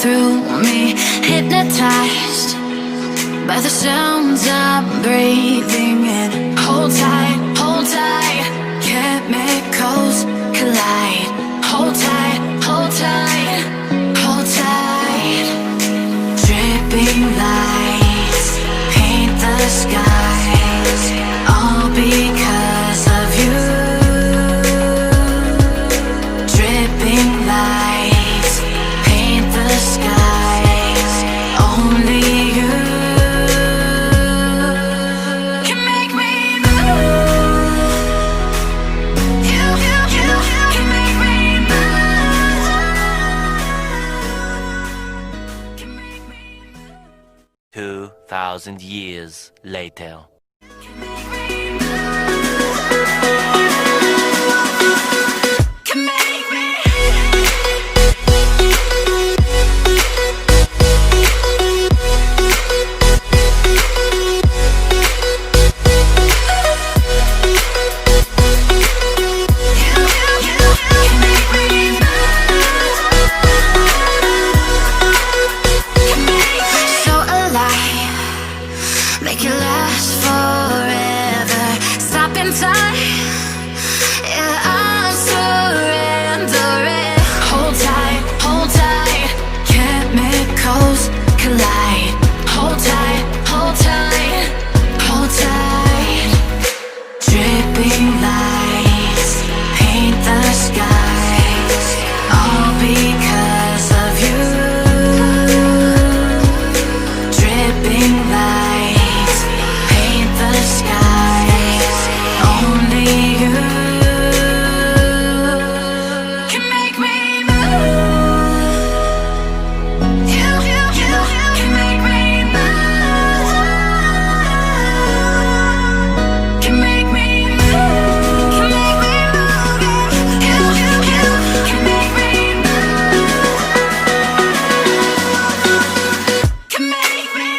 through me, hypnotized by the sounds I'm breathing in. Hold tight, chemicals collide. Hold tight, hold tight, hold tight. Dripping lights paint the skies, all because of you. Dripping lights paint the skies, only you can make me move. You can make me move. 2,000 years later. Make it last forever. Stop in time. Yeah, I'm surrendering. Hold tight, chemicals collide. Hold tight, hold tight, hold tight. Dripping lights paint the skies, all because of you. Dripping lights paint the skies, only you can make me move. You can make me move. Can make me move. Can make me move. You can make me move. Can make me.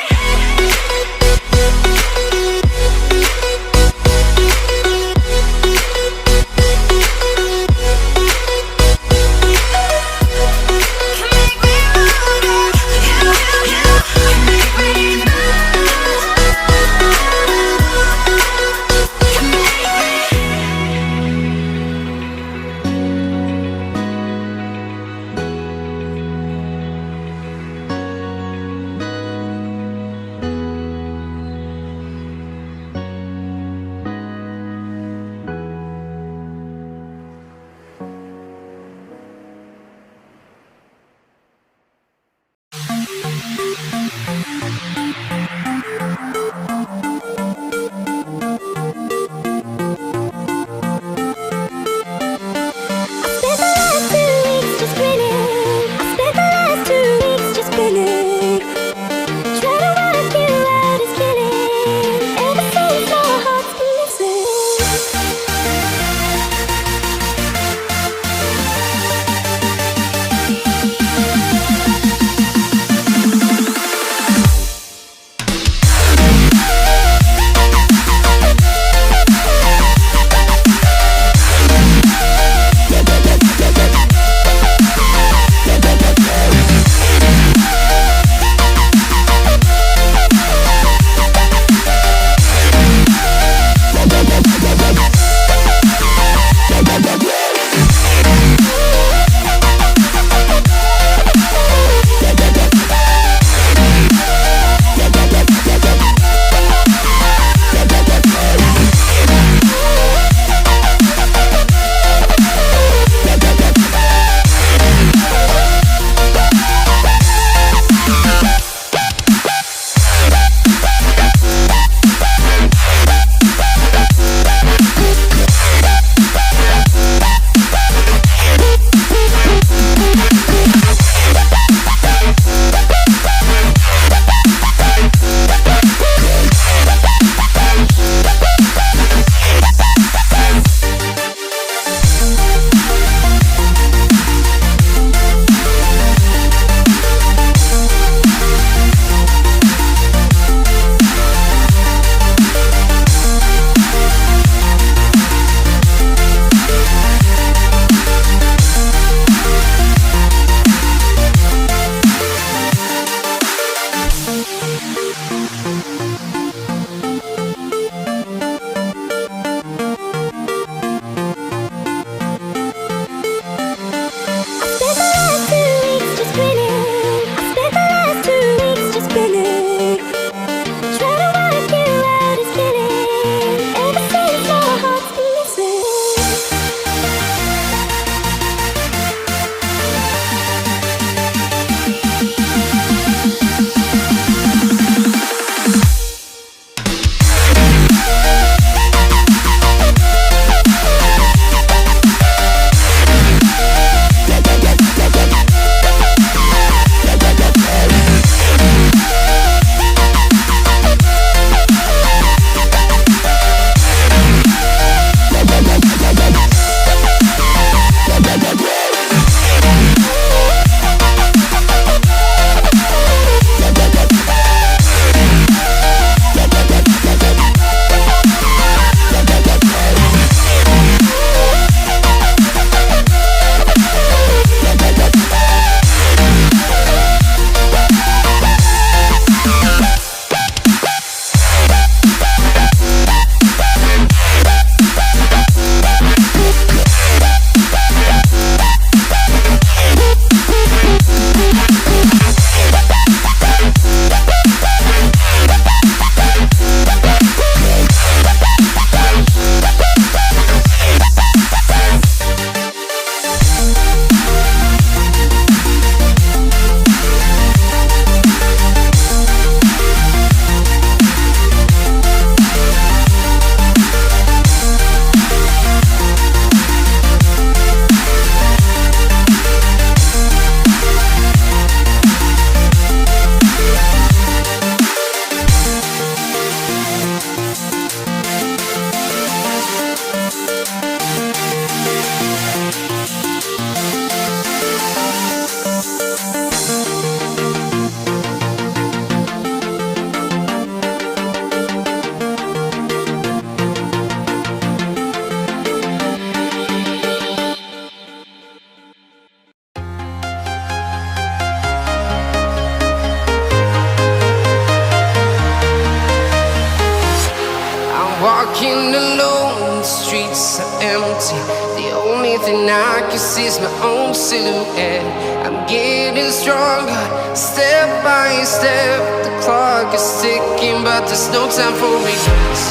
walking alone, the streets are empty. The only thing I can see is my own silhouette. I'm getting stronger, step by step. The clock is ticking, but there's no time for regrets.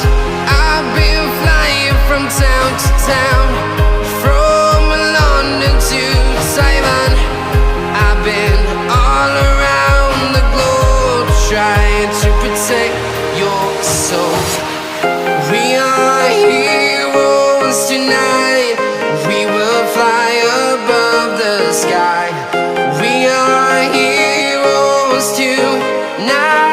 I've been flying from town to town, from London to Taiwan. I've been all around the globe, trying to protect your soul. We are heroes tonight. We will fly above the sky. We are heroes tonight.